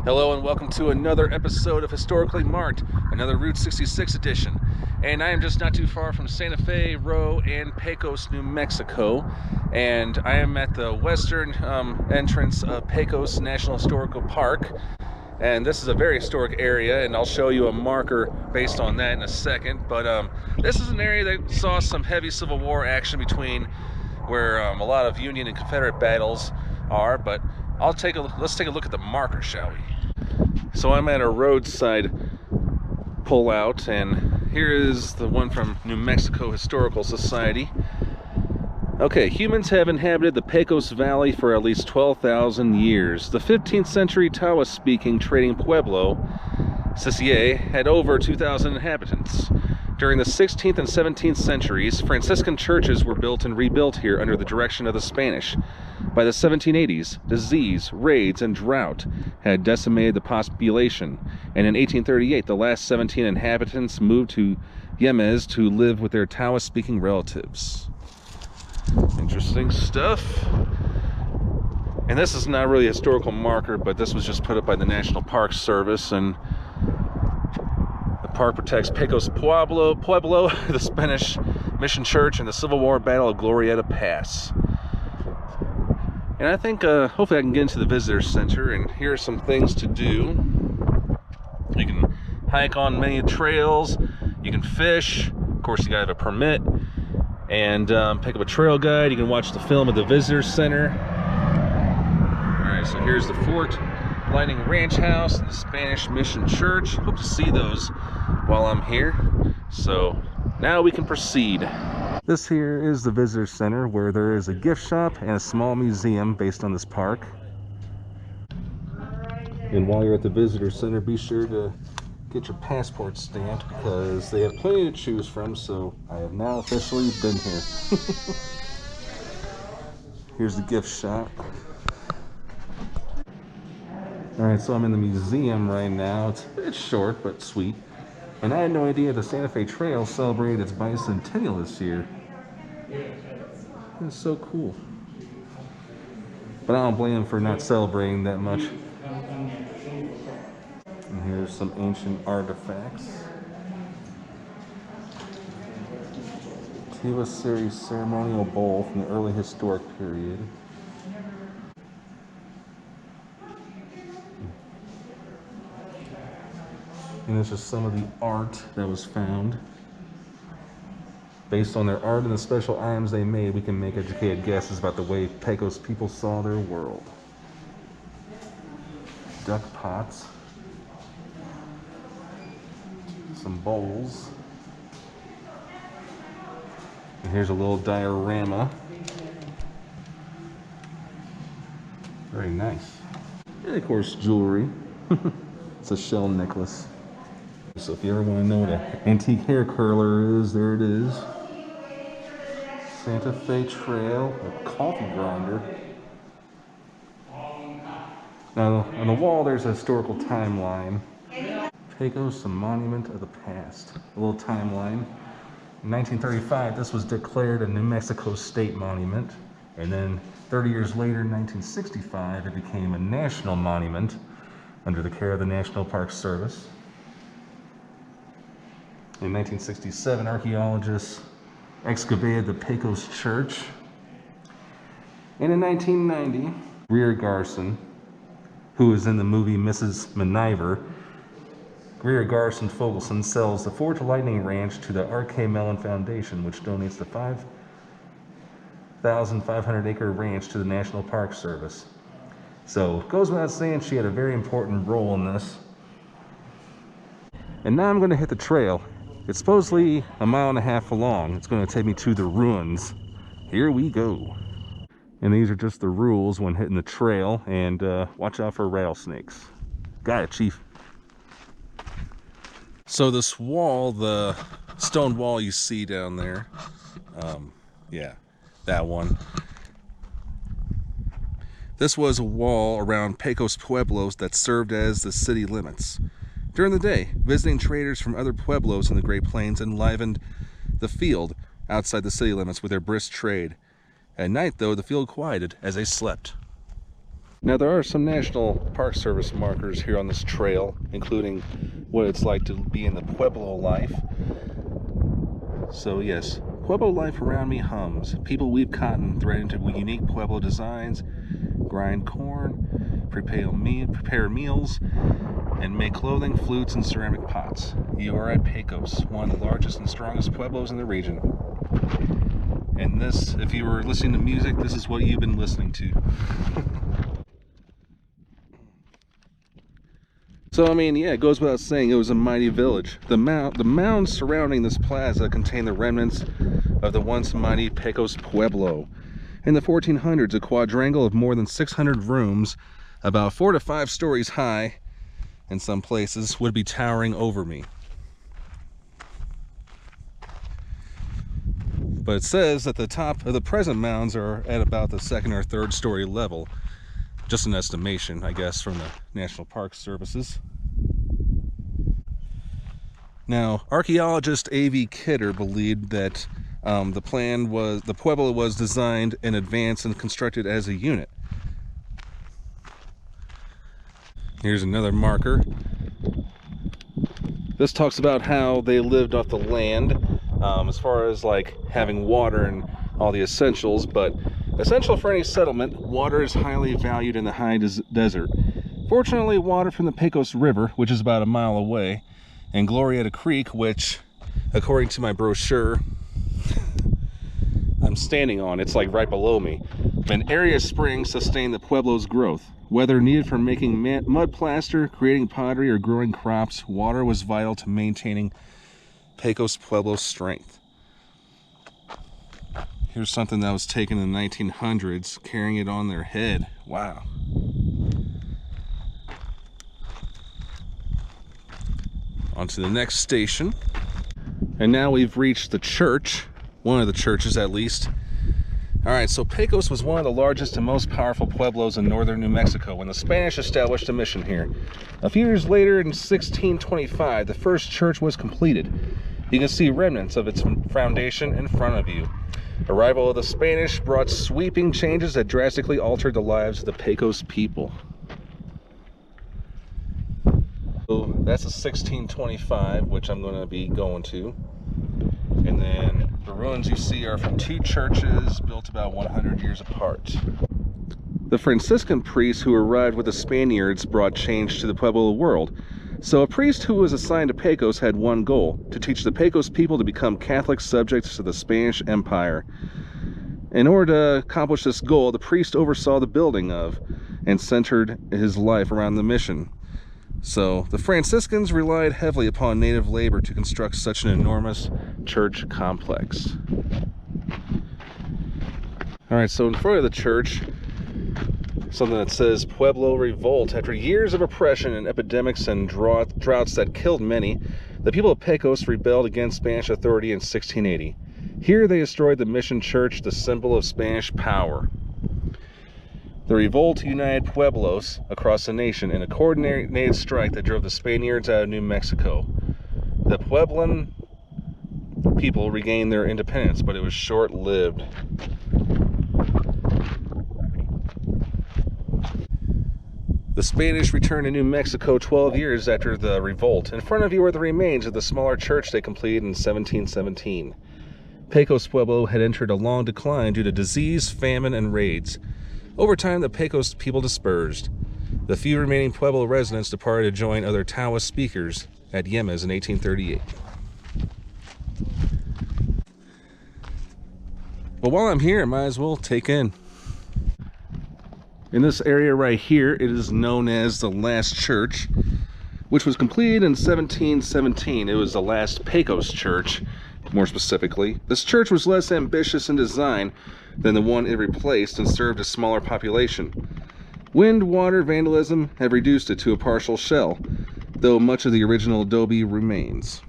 Hello and welcome to another episode of Historically Marked, another Route 66 edition. And I am just not too far from Santa Fe, Row, and Pecos, New Mexico. And I am at the western entrance of Pecos National Historical Park. And this is a very historic area, and I'll show you a marker based on that in a second. But this is an area that saw some heavy Civil War action between where a lot of Union and Confederate battles are. But let's take a look at the marker, shall we? So I'm at a roadside pullout, and here is the one from New Mexico Historical Society. Okay, humans have inhabited the Pecos Valley for at least 12,000 years. The 15th century Tawa-speaking trading pueblo, Sisier, had over 2,000 inhabitants. During the 16th and 17th centuries, Franciscan churches were built and rebuilt here under the direction of the Spanish. By the 1780s, disease, raids, and drought had decimated the population, and in 1838 the last 17 inhabitants moved to Yemez to live with their Tawa-speaking relatives. Interesting stuff. And this is not really a historical marker, but this was just put up by the National Park Service, and the park protects Pecos Pueblo, the Spanish Mission Church, and the Civil War Battle of Glorietta Pass. And I think hopefully I can get into the visitor center, and here are some things to do. You can hike on many trails, you can fish, of course you gotta have a permit, and pick up a trail guide. You can watch the film at the visitor center. Alright, so here's the Fort Lightning Ranch House and the Spanish Mission Church. Hope to see those while I'm here. So now we can proceed. This here is the visitor center, where there is a gift shop and a small museum based on this park. And while you're at the visitor center, be sure to get your passport stamped, because they have plenty to choose from. So I have now officially been here. Here's the gift shop. Alright, so I'm in the museum right now. It's short but sweet. And I had no idea the Santa Fe Trail celebrated its bicentennial this year. It's so cool. But I don't blame them for not celebrating that much. And here's some ancient artifacts. Tiva series ceremonial bowl from the early historic period. And this is some of the art that was found. Based on their art and the special items they made, we can make educated guesses about the way Pecos people saw their world. Duck pots. Some bowls. And here's a little diorama. Very nice. And of course, jewelry. It's a shell necklace. So if you ever want to know what an antique hair curler is, there it is. Santa Fe Trail, a coffee grinder. Now on the wall there's a historical timeline. Pecos, a monument of the past. A little timeline. In 1935, this was declared a New Mexico state monument. And then 30 years later, in 1965, it became a national monument under the care of the National Park Service. In 1967, archaeologists excavated the Pecos Church. And in 1990, Greer Garson, who was in the movie Mrs. Miniver, Greer Garson Fogelson sells the Fort Lightning Ranch to the R.K. Mellon Foundation, which donates the 5,500-acre ranch to the National Park Service. So it goes without saying she had a very important role in this. And now I'm going to hit the trail. It's supposedly 1.5 miles long. It's going to take me to the ruins. Here we go. And these are just the rules when hitting the trail. And watch out for rattlesnakes. Got it, Chief. So this wall, the stone wall you see down there, yeah, that one. This was a wall around Pecos Pueblos that served as the city limits. During the day, visiting traders from other pueblos in the Great Plains enlivened the field outside the city limits with their brisk trade. At night, though, the field quieted as they slept. Now there are some National Park Service markers here on this trail, including what it's like to be in the Pueblo life. So yes, Pueblo life around me hums. People weave cotton, thread into unique Pueblo designs, grind corn, prepare meals, and make clothing, flutes, and ceramic pots. You are at Pecos, one of the largest and strongest Pueblos in the region. And this, if you were listening to music, this is what you've been listening to. So, I mean, yeah, it goes without saying, it was a mighty village. The mounds surrounding this plaza contain the remnants of the once mighty Pecos Pueblo. In the 1400s, a quadrangle of more than 600 rooms, about 4 to 5 stories high in some places, would be towering over me. But it says that the top of the present mounds are at about the 2nd or 3rd story level. Just an estimation, I guess, from the National Park Services. Now, archaeologist A.V. Kidder believed that the Pueblo was designed in advance and constructed as a unit. Here's another marker. This talks about how they lived off the land, as far as like having water and all the essentials, but essential for any settlement, water is highly valued in the high desert. Fortunately, water from the Pecos River, which is about a mile away, and Glorietta Creek, which, according to my brochure, I'm standing on, it's like right below me, an area spring sustained the Pueblo's growth. Whether needed for making mud plaster, creating pottery, or growing crops, water was vital to maintaining Pecos Pueblo's strength. Here's something that was taken in the 1900s, carrying it on their head. Wow. On to the next station. And now we've reached the church, one of the churches at least. Alright, so Pecos was one of the largest and most powerful pueblos in northern New Mexico when the Spanish established a mission here. A few years later, in 1625, the first church was completed. You can see remnants of its foundation in front of you. Arrival of the Spanish brought sweeping changes that drastically altered the lives of the Pecos people. So that's a 1625, which I'm going to be going to. And then the ruins you see are from 2 churches built about 100 years apart. The Franciscan priests who arrived with the Spaniards brought change to the Pueblo world. So a priest who was assigned to Pecos had one goal: to teach the Pecos people to become Catholic subjects to the Spanish Empire. In order to accomplish this goal, the priest oversaw the building of and centered his life around the mission. So the Franciscans relied heavily upon native labor to construct such an enormous church complex. Alright, so in front of the church, something that says Pueblo Revolt. After years of oppression and epidemics and droughts that killed many, the people of Pecos rebelled against Spanish authority in 1680. Here they destroyed the mission church, the symbol of Spanish power. The revolt united Pueblos across the nation in a coordinated strike that drove the Spaniards out of New Mexico. The Pueblan people regained their independence, but it was short-lived. The Spanish returned to New Mexico 12 years after the revolt. In front of you are the remains of the smaller church they completed in 1717. Pecos Pueblo had entered a long decline due to disease, famine, and raids. Over time, the Pecos people dispersed. The few remaining Pueblo residents departed to join other Taoist speakers at Yemas in 1838. But while I'm here, I might as well take in this area right here, it is known as the last church, which was completed in 1717. It was the last Pecos church, more specifically. This church was less ambitious in design than the one it replaced and served a smaller population. Wind, water, vandalism have reduced it to a partial shell, though much of the original adobe remains.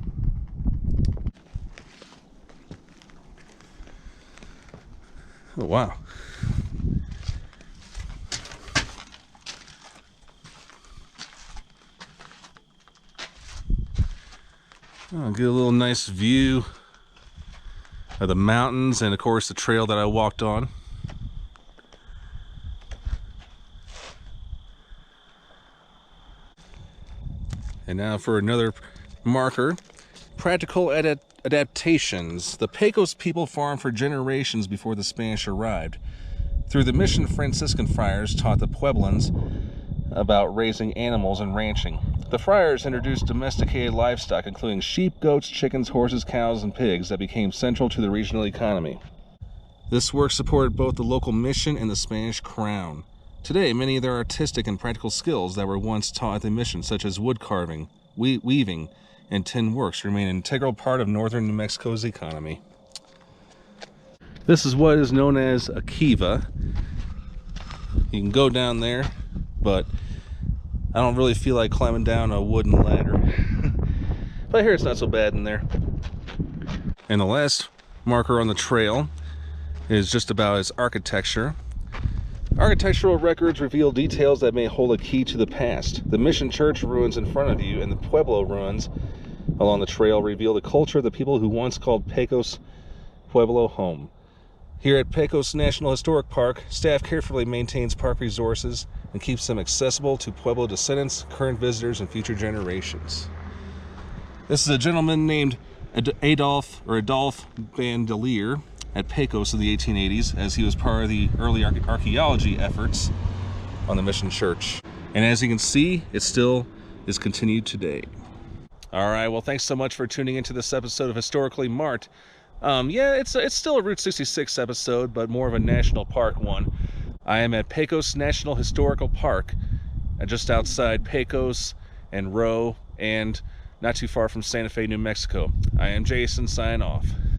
Oh, wow. Oh, get a little nice view of the mountains and of course the trail that I walked on. And now for another marker. Practical adaptations. The Pecos people farmed for generations before the Spanish arrived. Through the mission, Franciscan friars taught the Pueblans about raising animals and ranching. The friars introduced domesticated livestock, including sheep, goats, chickens, horses, cows, and pigs, that became central to the regional economy. This work supported both the local mission and the Spanish crown. Today, many of their artistic and practical skills that were once taught at the mission, such as wood carving, weaving, and tin works, remain an integral part of northern New Mexico's economy. This is what is known as a kiva. You can go down there, but I don't really feel like climbing down a wooden ladder. But I hear it's not so bad in there. And the last marker on the trail is just about its architecture. Architectural records reveal details that may hold a key to the past. The Mission Church ruins in front of you and the Pueblo ruins along the trail reveal the culture of the people who once called Pecos Pueblo home. Here at Pecos National Historic Park, staff carefully maintains park resources and keeps them accessible to Pueblo descendants, current visitors, and future generations. This is a gentleman named Adolphe Bandelier at Pecos in the 1880s, as he was part of the early archaeology efforts on the Mission Church. And as you can see, it still is continued today. All right, well, thanks so much for tuning into this episode of Historically Marked. Yeah, it's still a Route 66 episode, but more of a national park one. I am at Pecos National Historical Park, just outside Pecos and Rowe, and not too far from Santa Fe, New Mexico. I am Jason, sign off.